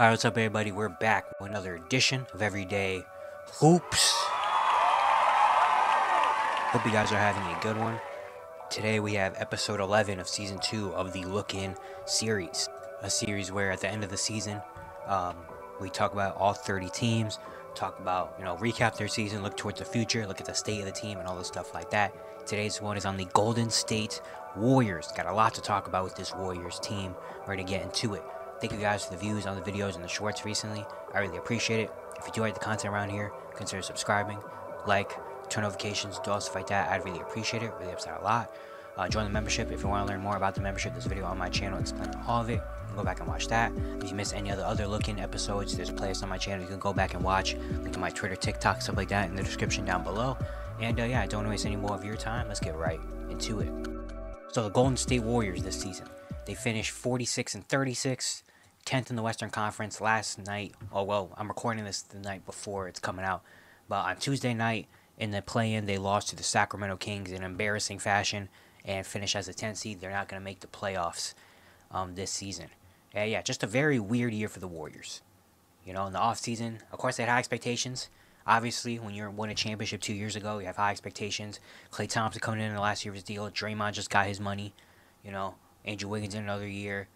Alright, what's up everybody? We're back with another edition of Everyday Hoops. Hope you guys are having a good one. Today we have episode 11 of season 2 of the Look-In series. A series where at the end of the season, we talk about all 30 teams, talk about, recap their season, look towards the future, look at the state of the team and all this stuff like that. Today's one is on the Golden State Warriors. Got a lot to talk about with this Warriors team. We're going to get into it. Thank you guys for the views on the videos and the shorts recently. I really appreciate it. If you do like the content around here, consider subscribing, like, turn notifications, do all stuff like that. I'd really appreciate it. Really helps out a lot. Join the membership if you want to learn more about the membership. There's a video on my channel explaining all of it. You can go back and watch that. If you missed any other Look-In episodes, there's a playlist on my channel you can go back and watch. Link to my Twitter, TikTok, stuff like that in the description down below. And yeah, don't waste any more of your time. Let's get right into it. So the Golden State Warriors this season, they finished 46-36. 10th in the Western Conference last night. Oh, well, I'm recording this the night before it's coming out. But on Tuesday night, in the play-in, they lost to the Sacramento Kings in embarrassing fashion and finished as a 10th seed. They're not going to make the playoffs this season. Yeah, just a very weird year for the Warriors. In the offseason, of course, they had high expectations. Obviously, when you won a championship 2 years ago, you have high expectations. Klay Thompson coming in the last year of his deal. Draymond just got his money. Andrew Wiggins in another year.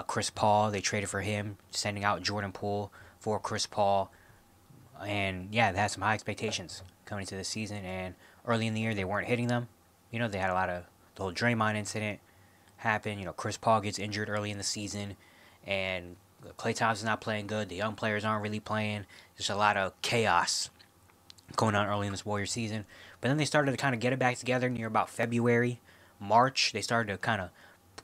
Chris Paul, they traded for him, sending out Jordan Poole for Chris Paul. And yeah, they had some high expectations coming into the season. And early in the year, they weren't hitting them. They had a lot of the whole Draymond incident happen. Chris Paul gets injured early in the season. And Klay Thompson's not playing good. The young players aren't really playing. There's a lot of chaos going on early in this Warriors season. But then they started to kind of get it back together near about February, March. They started to kind of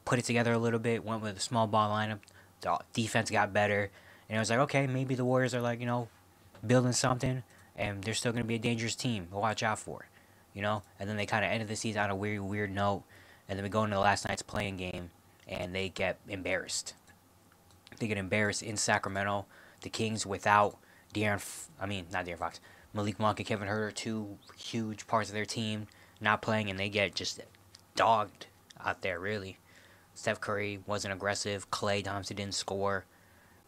put it together a little bit, went with a small ball lineup. The defense got better. And it was like, okay, maybe the Warriors are building something, and they're still going to be a dangerous team to watch out for, And then they kind of ended the season on a weird note, and then we go into the last night's playing game, and they get embarrassed. They get embarrassed in Sacramento. The Kings without not De'Aaron Fox, Malik Monk and Kevin Huerter, two huge parts of their team, not playing, and they get just dogged out there, really. Steph Curry wasn't aggressive. Klay Thompson didn't score.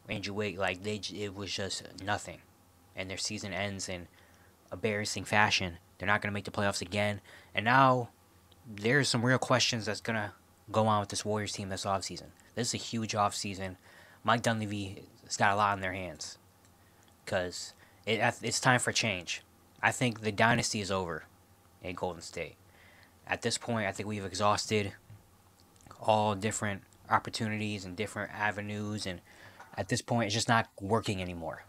Andrew Wiggins, it was just nothing. And their season ends in embarrassing fashion. They're not going to make the playoffs again. And now there's some real questions that's going to go on with this Warriors team this offseason. This is a huge offseason. Mike Dunleavy has got a lot on their hands. Because it's time for change. I think the dynasty is over in Golden State. At this point, I think we've exhausted all different opportunities and different avenues, and at this point it's just not working anymore.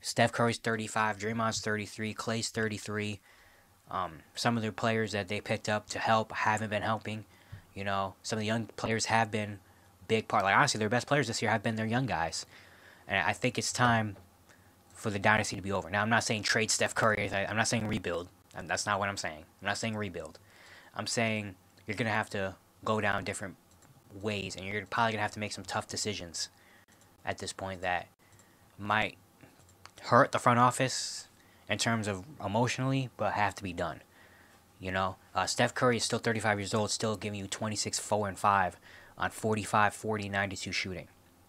Steph Curry's 35, Draymond's 33, Klay's 33. Some of the players that they picked up to help haven't been helping. Some of the young players have been big part. Honestly, their best players this year have been their young guys, and I think it's time for the dynasty to be over. Now, I'm not saying trade Steph Curry. I'm not saying rebuild. That's not what I'm saying. I'm not saying rebuild. I'm saying you're gonna have to go down different ways, and you're probably gonna have to make some tough decisions at this point that might hurt the front office in terms of emotionally, but have to be done. Steph Curry is still 35 years old, still giving you 26, 4, and 5 on 45, 40, 92 shooting.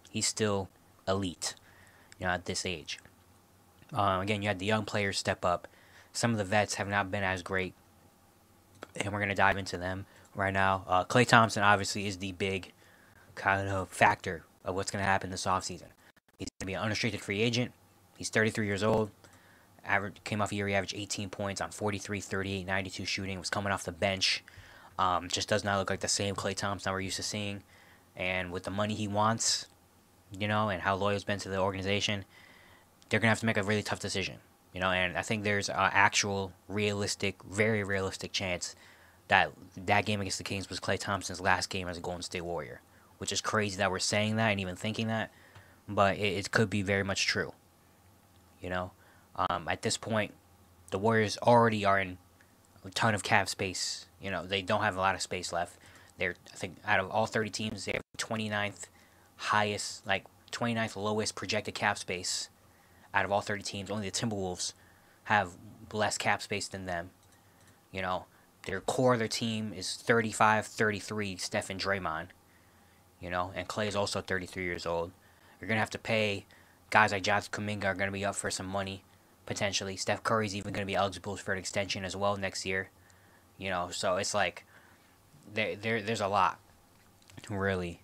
He's still elite, at this age. Again, you had the young players step up. Some of the vets have not been as great, and we're gonna dive into them right now. Klay Thompson obviously is the big kind of factor of what's going to happen this offseason. He's going to be an unrestricted free agent. He's 33 years old. Came off a year he averaged 18 points on 43, 38, 92 shooting. Was coming off the bench. Just does not look like the same Klay Thompson we're used to seeing. And with the money he wants, and how loyal he's been to the organization, they're going to have to make a really tough decision. And I think there's an actual realistic, very realistic chance that game against the Kings was Klay Thompson's last game as a Golden State Warrior, which is crazy that we're saying that and even thinking that, but it could be very much true. At this point, the Warriors already are in a ton of cap space. They don't have a lot of space left. I think out of all 30 teams, they have 29th highest, 29th lowest projected cap space out of all 30 teams. Only the Timberwolves have less cap space than them. Their core of their team is 35, 33, Steph and Draymond. And Klay is also 33 years old. You're going to have to pay guys like Jonathan Kuminga are going to be up for some money, potentially. Steph Curry's even going to be eligible for an extension as well next year. So it's like there's a lot, really,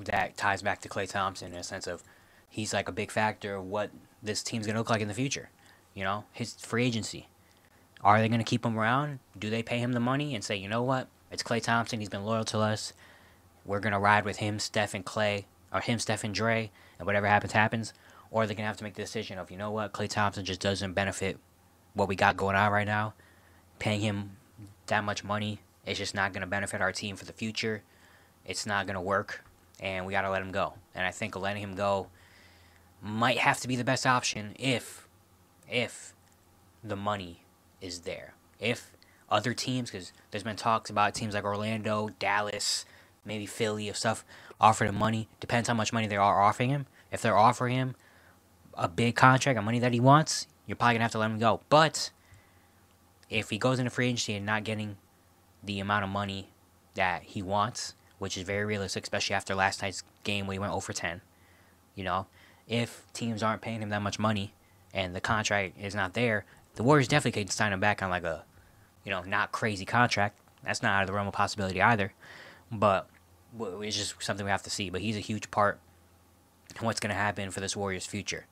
that ties back to Klay Thompson in a sense of he's like a big factor of what this team's going to look like in the future. His free agency. Are they going to keep him around? Do they pay him the money and say, you know what? It's Klay Thompson. He's been loyal to us. We're going to ride with him, Steph, and Klay, or him, Steph, and Dre, and whatever happens, happens. Or they're going to have to make the decision of, you know what? Klay Thompson just doesn't benefit what we got going on right now. Paying him that much money is just not going to benefit our team for the future. It's not going to work, and we got to let him go. And I think letting him go might have to be the best option if the money is there. If other teams, because there's been talks about teams like Orlando, Dallas, maybe Philly, if stuff offer him money. Depends how much money they are offering him. If they're offering him a big contract and money that he wants, you're probably going to have to let him go. But if he goes into free agency and not getting the amount of money that he wants, which is very realistic, especially after last night's game where he went 0 for 10, if teams aren't paying him that much money and the contract is not there, the Warriors definitely could sign him back on like a, not crazy contract. That's not out of the realm of possibility either. But it's just something we have to see. But he's a huge part in what's going to happen for this Warriors' future.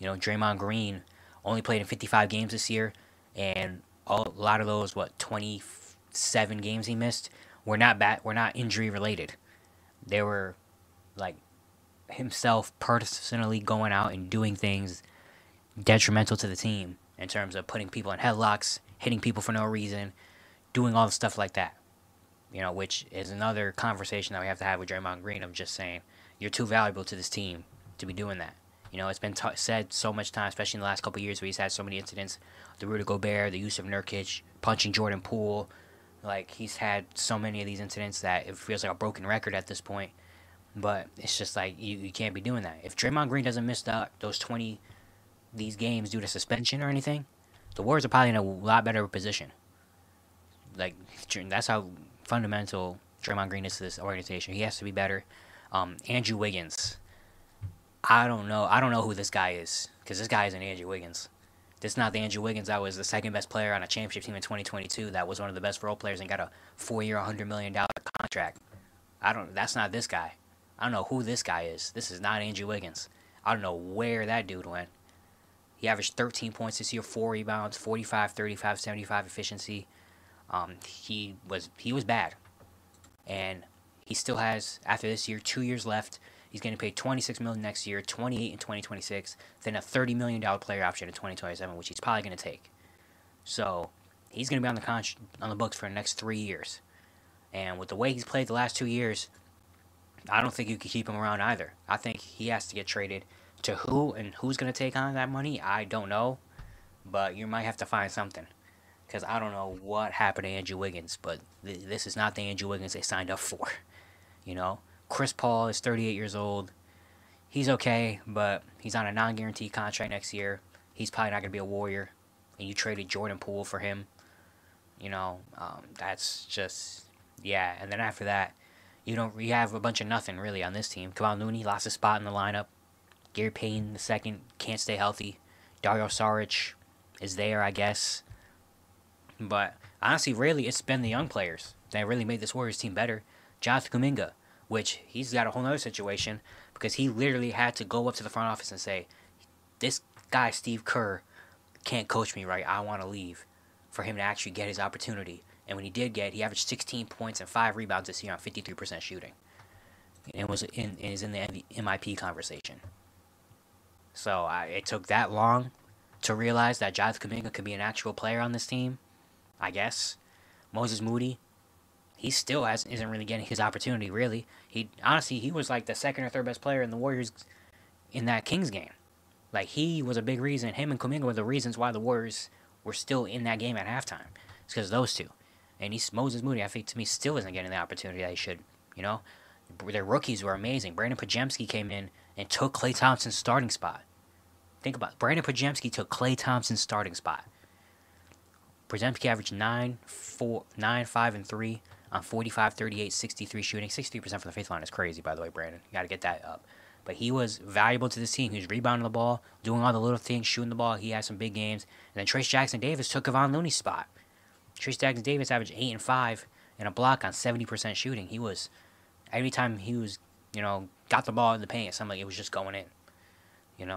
Draymond Green only played in 55 games this year, and a lot of those, 27 games he missed, were not injury related. They were like himself personally going out and doing things detrimental to the team in terms of putting people in headlocks, hitting people for no reason, doing all the stuff like that. Which is another conversation that we have to have with Draymond Green of just saying, you're too valuable to this team to be doing that. It's been said so much time, especially in the last couple of years where he's had so many incidents. The Rudy Gobert, the Yusuf Nurkic, punching Jordan Poole. Like, he's had so many of these incidents that it feels like a broken record at this point. But it's just like, you can't be doing that. If Draymond Green doesn't miss those 20 these games due to suspension or anything, the Warriors are probably in a lot better position. Like, that's how fundamental Draymond Green is to this organization. He has to be better. Andrew Wiggins. I don't know who this guy is, because this guy isn't Andrew Wiggins. This is not the Andrew Wiggins that was the second best player on a championship team in 2022. That was one of the best role players and got a 4-year, $100 million contract. That's not this guy. I don't know who this guy is. This is not Andrew Wiggins. I don't know where that dude went. He averaged 13 points this year, 4 rebounds, 45, 35, 75 efficiency. He was bad. And he still has, after this year, 2 years left. He's going to pay $26 million next year, $28 million in 2026, then a $30 million player option in 2027, which he's probably going to take. So he's going to be on the books for the next 3 years. And with the way he's played the last 2 years, I don't think you can keep him around either. I think he has to get traded. To who and who's going to take on that money, I don't know. But you might have to find something. Because I don't know what happened to Andrew Wiggins, but this is not the Andrew Wiggins they signed up for. Chris Paul is 38 years old. He's okay, but he's on a non-guaranteed contract next year. He's probably not going to be a Warrior. And you traded Jordan Poole for him. That's just, yeah. And then after that, you have a bunch of nothing really on this team. Kevon Looney lost his spot in the lineup. Gary Payton II can't stay healthy. Dario Saric is there, I guess. But honestly, really, it's been the young players that really made this Warriors team better. Jonathan Kuminga, which he's got a whole other situation because he literally had to go up to the front office and say, this guy, Steve Kerr, can't coach me right. I want to leave, for him to actually get his opportunity. And when he did he averaged 16 points and 5 rebounds this year on 53% shooting. And is in the MIP conversation. So it took that long to realize that Jonathan Kuminga could be an actual player on this team, I guess. Moses Moody, he still isn't really getting his opportunity, really. He was like the second or third best player in the Warriors in that Kings game. Like, he was a big reason. Him and Kuminga were the reasons why the Warriors were still in that game at halftime. It's because of those two. And Moses Moody, I think, to me, still isn't getting the opportunity that he should. Their rookies were amazing. Brandon Pajemski came in and took Klay Thompson's starting spot. Think about it. Brandon Pajemski took Klay Thompson's starting spot. Pajemski averaged 9, 5, and 3 on 45, 38, 63 shooting. 63% from the free throw line is crazy, by the way, Brandon. You got to get that up. but he was valuable to this team. He was rebounding the ball, doing all the little things, shooting the ball. He had some big games. And then Trace Jackson-Davis took Kevon Looney's spot. Trace Jackson-Davis averaged 8 and 5 and a block on 70% shooting. He was, every time he was, got the ball in the paint, it sounded like it was just going in.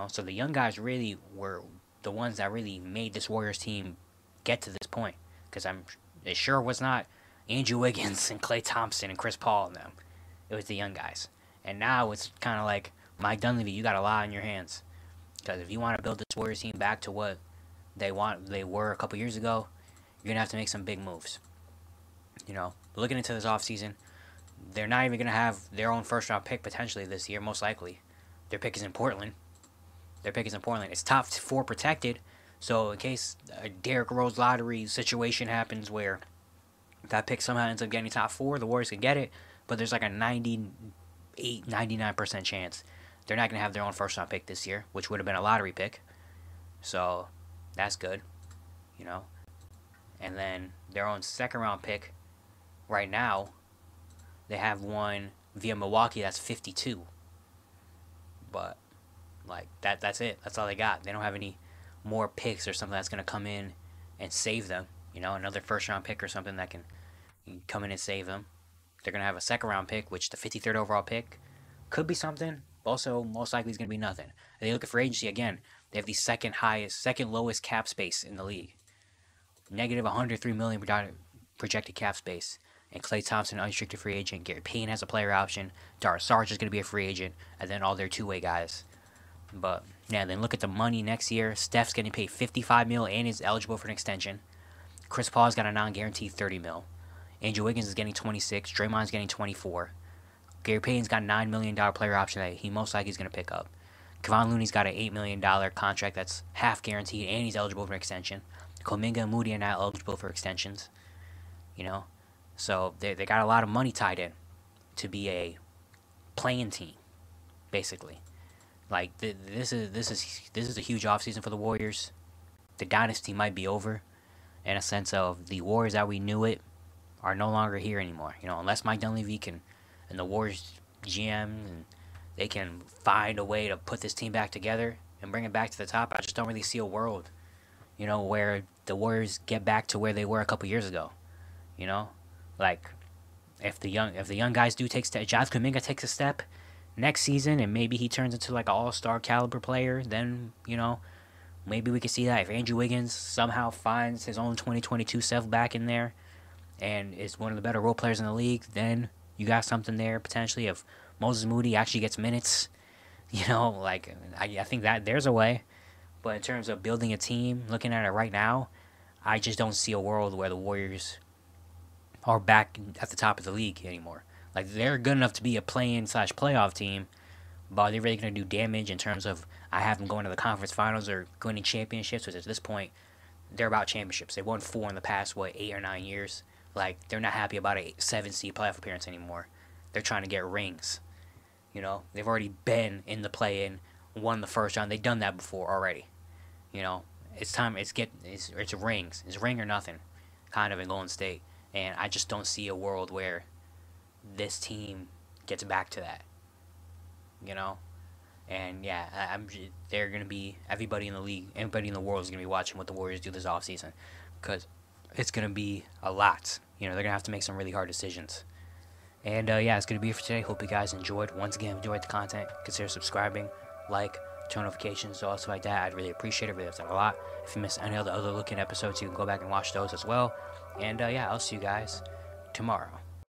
So the young guys really were the ones that really made this Warriors team get to this point. Because it sure was not Andrew Wiggins and Klay Thompson and Chris Paul and them. It was the young guys. And now it's kind of like Mike Dunleavy, you got a lot in your hands. Because if you want to build this Warriors team back to what they were a couple years ago, you're going to have to make some big moves. Looking into this offseason, they're not even going to have their own first-round pick potentially this year, most likely. Their pick is in Portland. It's top 4 protected, so in case a Derrick Rose lottery situation happens where that pick somehow ends up getting top 4, the Warriors can get it, but there's like a 98, 99% chance they're not going to have their own first-round pick this year, which would have been a lottery pick. So that's good, And then their own second-round pick, right now, they have one via Milwaukee that's 52. But, that's it. That's all they got. They don't have any more picks or something that's going to come in and save them. Another first-round pick or something that can come in and save them. They're going to have a second-round pick, which the 53rd overall pick could be something. Also, most likely is going to be nothing. And they look at free agency again. They have the second lowest cap space in the league. Negative $103 million projected cap space. And Klay Thompson, unrestricted free agent. Gary Payton has a player option. Dara Sarge is going to be a free agent. And then all their two-way guys. But, yeah, then look at the money next year. Steph's getting paid $55 million and is eligible for an extension. Chris Paul's got a non-guaranteed $30 million. Andrew Wiggins is getting 26. Draymond's getting 24. Gary Payton's got a $9 million player option that he most likely is going to pick up. Kevon Looney's got an $8 million contract that's half guaranteed and he's eligible for an extension. Kuminga and Moody are not eligible for extensions. So they got a lot of money tied in to be a playing team, basically. This is a huge offseason for the Warriors. The dynasty might be over, in a sense of the Warriors that we knew it are no longer here anymore. Unless Mike Dunleavy and the Warriors GM and they can find a way to put this team back together and bring it back to the top. I just don't really see a world, where the Warriors get back to where they were a couple years ago. If the young guys do take steps, Jonathan Kuminga takes a step next season and maybe he turns into like an all-star caliber player, then, maybe we can see that. If Andrew Wiggins somehow finds his own 2022 self back in there and is one of the better role players in the league, then you got something there potentially. If Moses Moody actually gets minutes, I think that there's a way. But in terms of building a team, looking at it right now, I just don't see a world where the Warriors are back at the top of the league anymore. They're good enough to be a play-in/playoff team, but are they really going to do damage in terms of I have them going to the conference finals or winning championships? Which at this point, they're about championships. They won 4 in the past, 8 or 9 years. They're not happy about a 7-seed playoff appearance anymore. They're trying to get rings. They've already been in the play-in, won the first round. They've done that before already. It's time. It's rings. It's ring or nothing, kind of in Golden State. And I just don't see a world where this team gets back to that. And yeah, they're gonna be everybody in the league, everybody in the world is gonna be watching what the Warriors do this offseason, because it's gonna be a lot. They're gonna have to make some really hard decisions. And yeah, it's gonna be it for today. Hope you guys enjoyed. Once again, enjoyed the content. Consider subscribing, turn notifications, so also like that. I'd really appreciate it. Really helps out a lot. If you missed any of the other looking episodes, you can go back and watch those as well. And yeah, I'll see you guys tomorrow.